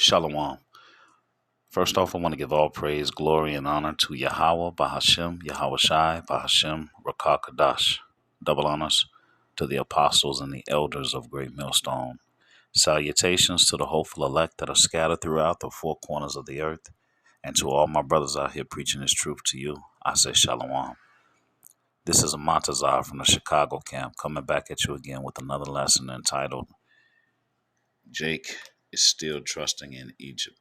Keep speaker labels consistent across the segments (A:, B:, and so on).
A: Shalom. First off, I want to give all praise, glory, and honor to Yahweh, Bahashem, Yahweh Shai, Bahashem, Rakah Kadash. Double honors to the apostles and the elders of Great Millstone. Salutations to the hopeful elect that are scattered throughout the four corners of the earth. And to all my brothers out here preaching this truth to you, I say Shalom. This is a Montazar from the Chicago camp coming back at you again with another lesson entitled, Jake is Still Trusting in Egypt.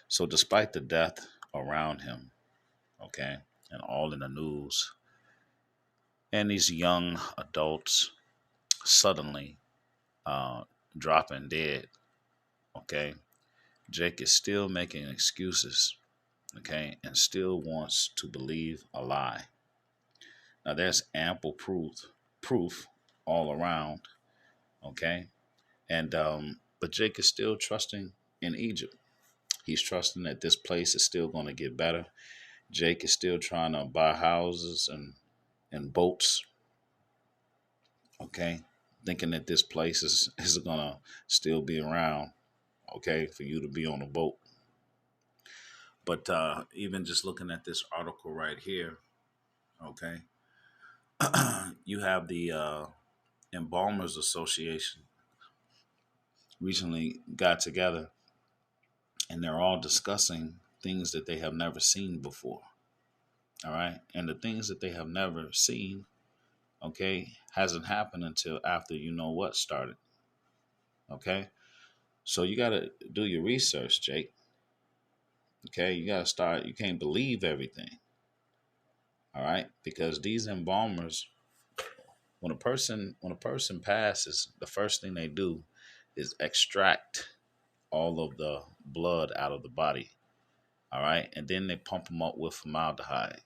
A: So despite the death around him, okay, and all in the news, and these young adults suddenly dropping dead, okay, Jake is still making excuses, okay, and still wants to believe a lie. Now there's ample proof all around, okay, and but Jake is still trusting in Egypt. He's trusting that this place is still going to get better. Jake is still trying to buy houses and boats, okay, thinking that this place is going to still be around, okay, for you to be on a boat. But even just looking at this article right here, okay, you have the Embalmers Association recently got together, and they're all discussing things that they have never seen before. All right. And the things that they have never seen, okay, hasn't happened until after you know what started. Okay. So you got to do your research, Jake. Okay. You got to start. You can't believe everything. All right. Because these embalmers, when a person passes, the first thing they do is extract all of the blood out of the body. All right. And then they pump them up with formaldehyde.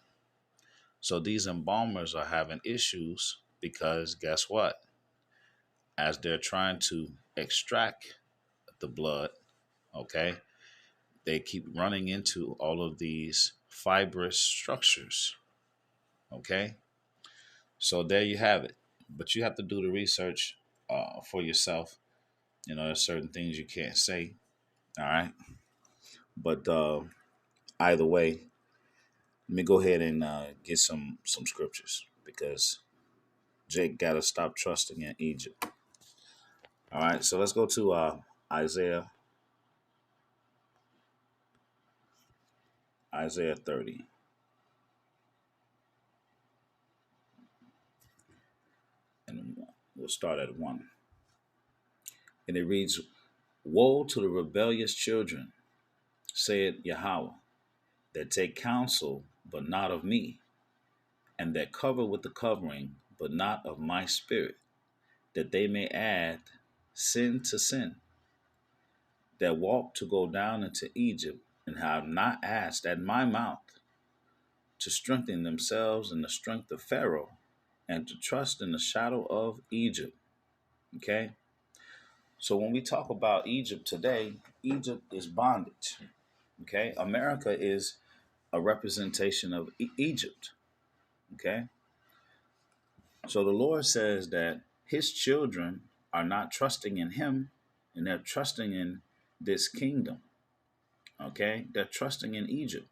A: So these embalmers are having issues because guess what? As they're trying to extract the blood, okay, they keep running into all of these fibrous structures, okay? So there you have it. But you have to do the research for yourself. You know, there's certain things you can't say, all right? But either way, let me go ahead and get some scriptures because Jake got to stop trusting in Egypt. All right, so let's go to Isaiah 30. And we'll start at 1. And it reads, Woe to the rebellious children, saith Yahweh, that take counsel, but not of me, and that cover with the covering, but not of my spirit, that they may add sin to sin, that walk to go down into Egypt, and have not asked at my mouth, to strengthen themselves in the strength of Pharaoh, and to trust in the shadow of Egypt. Okay? So when we talk about Egypt today, Egypt is bondage. Okay? America is a representation of Egypt. Okay? So the Lord says that his children are not trusting in him, and they're trusting in this kingdom. Okay? They're trusting in Egypt.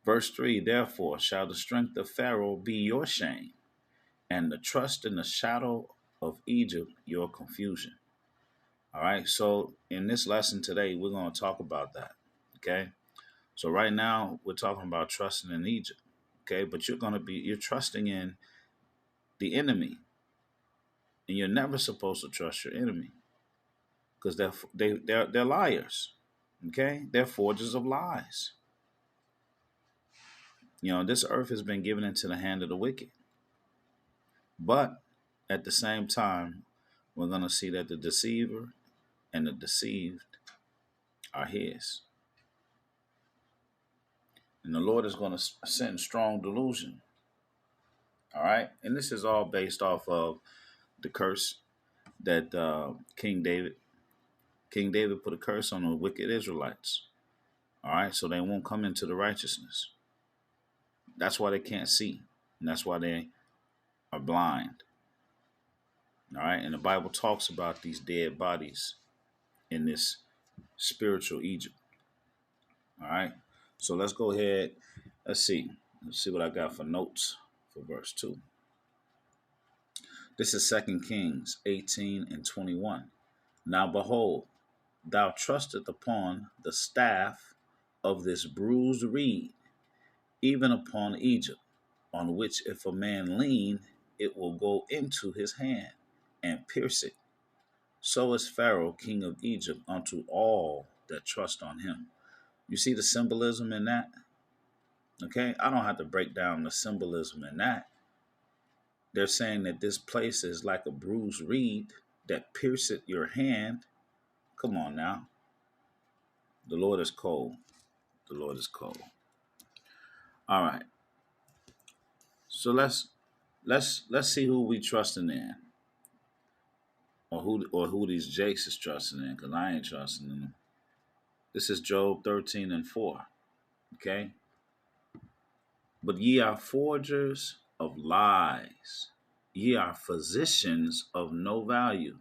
A: Verse 3, therefore shall the strength of Pharaoh be your shame, and the trust in the shadow of Egypt your confusion. All right, so in this lesson today, we're going to talk about that. Okay, so right now we're talking about trusting in Egypt. Okay, but you're trusting in the enemy, and you're never supposed to trust your enemy because they're liars. Okay, they're forgers of lies. You know, this earth has been given into the hand of the wicked. But at the same time, we're going to see that the deceiver and the deceived are his. And the Lord is going to send strong delusion. All right. And this is all based off of the curse that King David put a curse on the wicked Israelites. All right. So they won't come into the righteousness. That's why they can't see. And that's why they are blind. All right. And the Bible talks about these dead bodies in this spiritual Egypt. All right. So let's go ahead. Let's see. Let's see what I got for notes for verse 2. This is 2 Kings 18 and 21. Now behold, thou trustest upon the staff of this bruised reed, even upon Egypt, on which if a man lean, it will go into his hand and pierce it. So is Pharaoh, king of Egypt, unto all that trust on him. You see the symbolism in that? Okay, I don't have to break down the symbolism in that. They're saying that this place is like a bruised reed that pierceth your hand. Come on now. The Lord is cold. The Lord is cold. All right. So let's see who we trusting in, or who these Jakes is trusting in, because I ain't trusting in them. This is Job 13 and 4. Okay. But ye are forgers of lies. Ye are physicians of no value.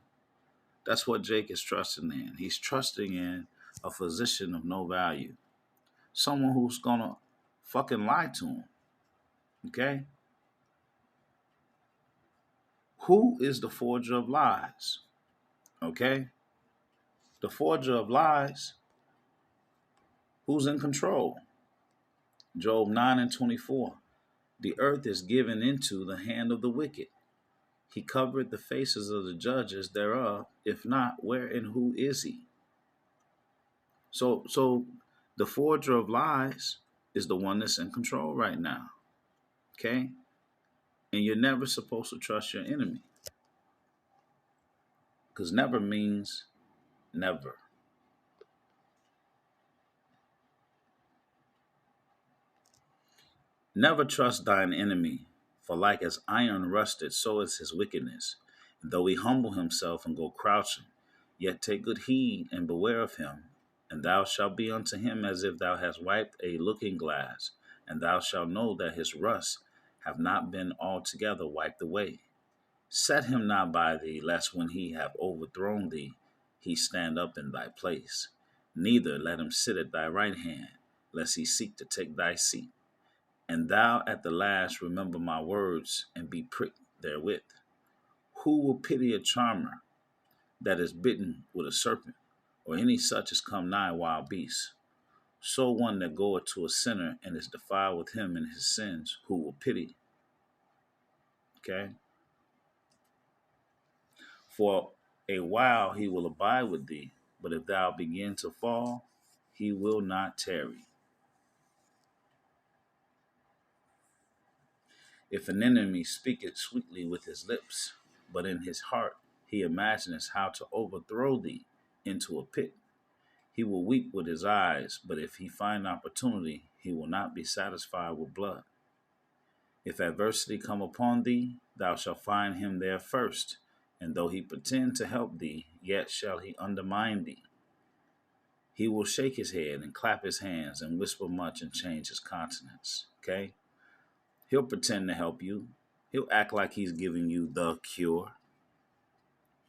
A: That's what Jake is trusting in. He's trusting in a physician of no value. Someone who's going to fucking lie to him. Okay? Who is the forger of lies? Okay? The forger of lies, who's in control? Job 9 and 24. The earth is given into the hand of the wicked. He covered the faces of the judges thereof. If not, where and who is he? So the forger of lies is the one that's in control right now. Okay? And you're never supposed to trust your enemy. Because never means never. Never trust thine enemy, for like as iron rusted, so is his wickedness. And though he humble himself and go crouching, yet take good heed and beware of him. And thou shalt be unto him as if thou hast wiped a looking glass, and thou shalt know that his rust have not been altogether wiped away. Set him not by thee, lest when he have overthrown thee, he stand up in thy place. Neither let him sit at thy right hand, lest he seek to take thy seat. And thou at the last remember my words, and be pricked therewith. Who will pity a charmer that is bitten with a serpent, or any such as come nigh wild beasts? So one that goeth to a sinner and is defiled with him in his sins, who will pity? Okay? For a while he will abide with thee, but if thou begin to fall, he will not tarry. If an enemy speaketh sweetly with his lips, but in his heart he imagineth how to overthrow thee into a pit, he will weep with his eyes, but if he find opportunity, he will not be satisfied with blood. If adversity come upon thee, thou shalt find him there first, and though he pretend to help thee, yet shall he undermine thee. He will shake his head and clap his hands and whisper much and change his countenance. Okay? He'll pretend to help you. He'll act like he's giving you the cure.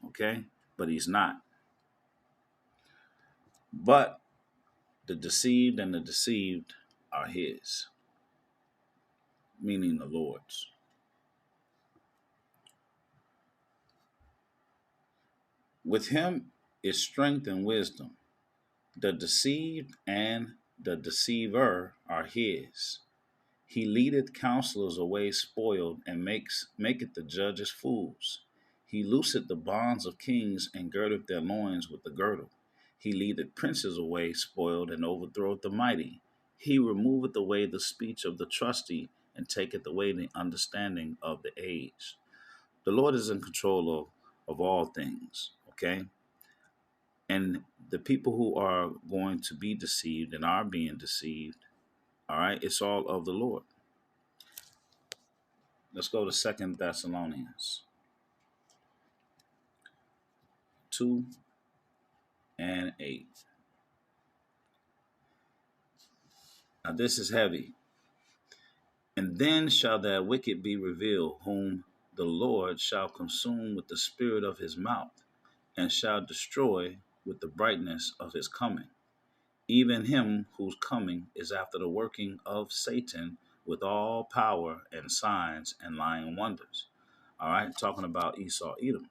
A: Okay? But he's not. But the deceived and the deceived are his, meaning the Lord's. With him is strength and wisdom. The deceived and the deceiver are his. He leadeth counselors away spoiled, and maketh the judges fools. He looseth the bonds of kings, and girdeth their loins with the girdle. He leadeth princes away spoiled, and overthroweth the mighty. He removeth away the speech of the trusty, and taketh away the understanding of the aged. The Lord is in control of all things, okay? And the people who are going to be deceived and are being deceived, all right, it's all of the Lord. Let's go to 2 Thessalonians 2 and 8. Now this is heavy. And then shall that wicked be revealed, whom the Lord shall consume with the spirit of his mouth, and shall destroy with the brightness of his coming, even him whose coming is after the working of Satan with all power and signs and lying wonders. All right, talking about Esau, Edom.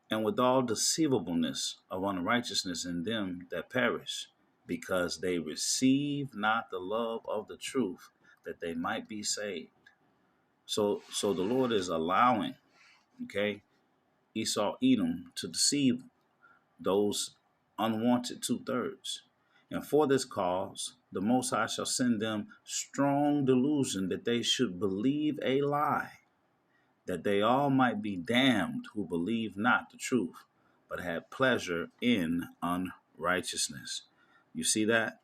A: And with all deceivableness of unrighteousness in them that perish, because they receive not the love of the truth, that they might be saved. So the Lord is allowing, okay, Esau, Edom to deceive those unwanted 2/3. And for this cause, the Most High shall send them strong delusion that they should believe a lie, that they all might be damned who believe not the truth, but had pleasure in unrighteousness. You see that?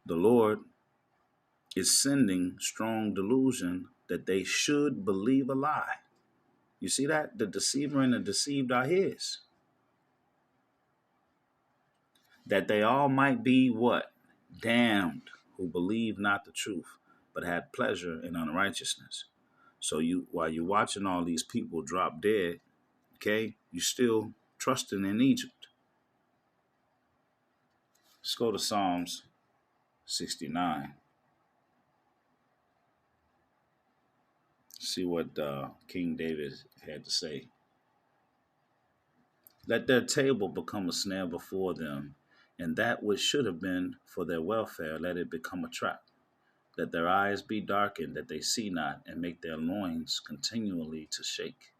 A: The Lord is sending strong delusion that they should believe a lie. You see that? The deceiver and the deceived are his. That they all might be what? Damned who believe not the truth, but had pleasure in unrighteousness. So while you're watching all these people drop dead, okay, you still trusting in Egypt. Let's go to Psalms 69. See what King David had to say. Let their table become a snare before them, and that which should have been for their welfare, let it become a trap. Let their eyes be darkened, that they see not, and make their loins continually to shake.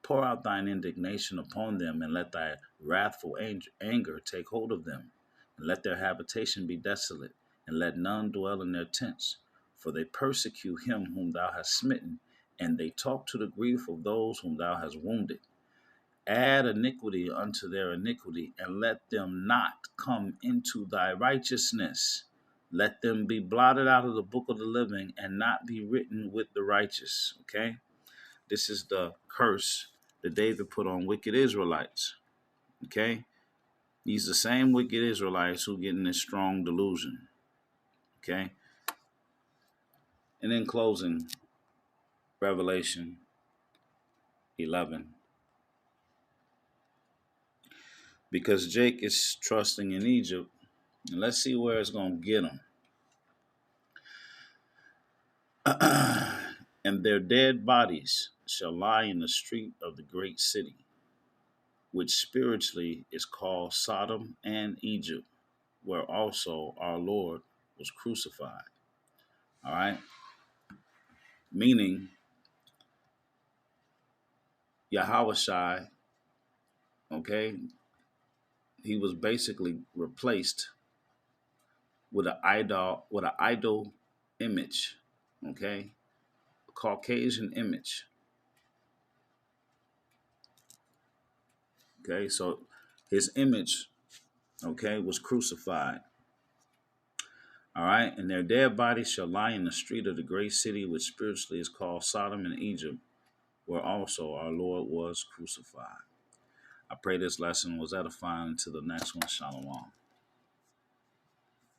A: Pour out thine indignation upon them, and let thy wrathful anger take hold of them. And let their habitation be desolate, and let none dwell in their tents. For they persecute him whom thou hast smitten, and they talk to the grief of those whom thou hast wounded. Add iniquity unto their iniquity, and let them not come into thy righteousness. Let them be blotted out of the book of the living and not be written with the righteous. Okay? This is the curse that David put on wicked Israelites. Okay? These are the same wicked Israelites who get in this strong delusion. Okay? And in closing, Revelation 11. Because Jake is trusting in Egypt, and let's see where it's going to get him. And their dead bodies shall lie in the street of the great city, which spiritually is called Sodom and Egypt, where also our Lord was crucified. All right? Meaning, Yahushua, okay, he was basically replaced with an idol image, okay? A Caucasian image. Okay, so his image, okay, was crucified. All right, and their dead bodies shall lie in the street of the great city, which spiritually is called Sodom and Egypt, where also our Lord was crucified. I pray this lesson was edifying. To the next one, Shalom.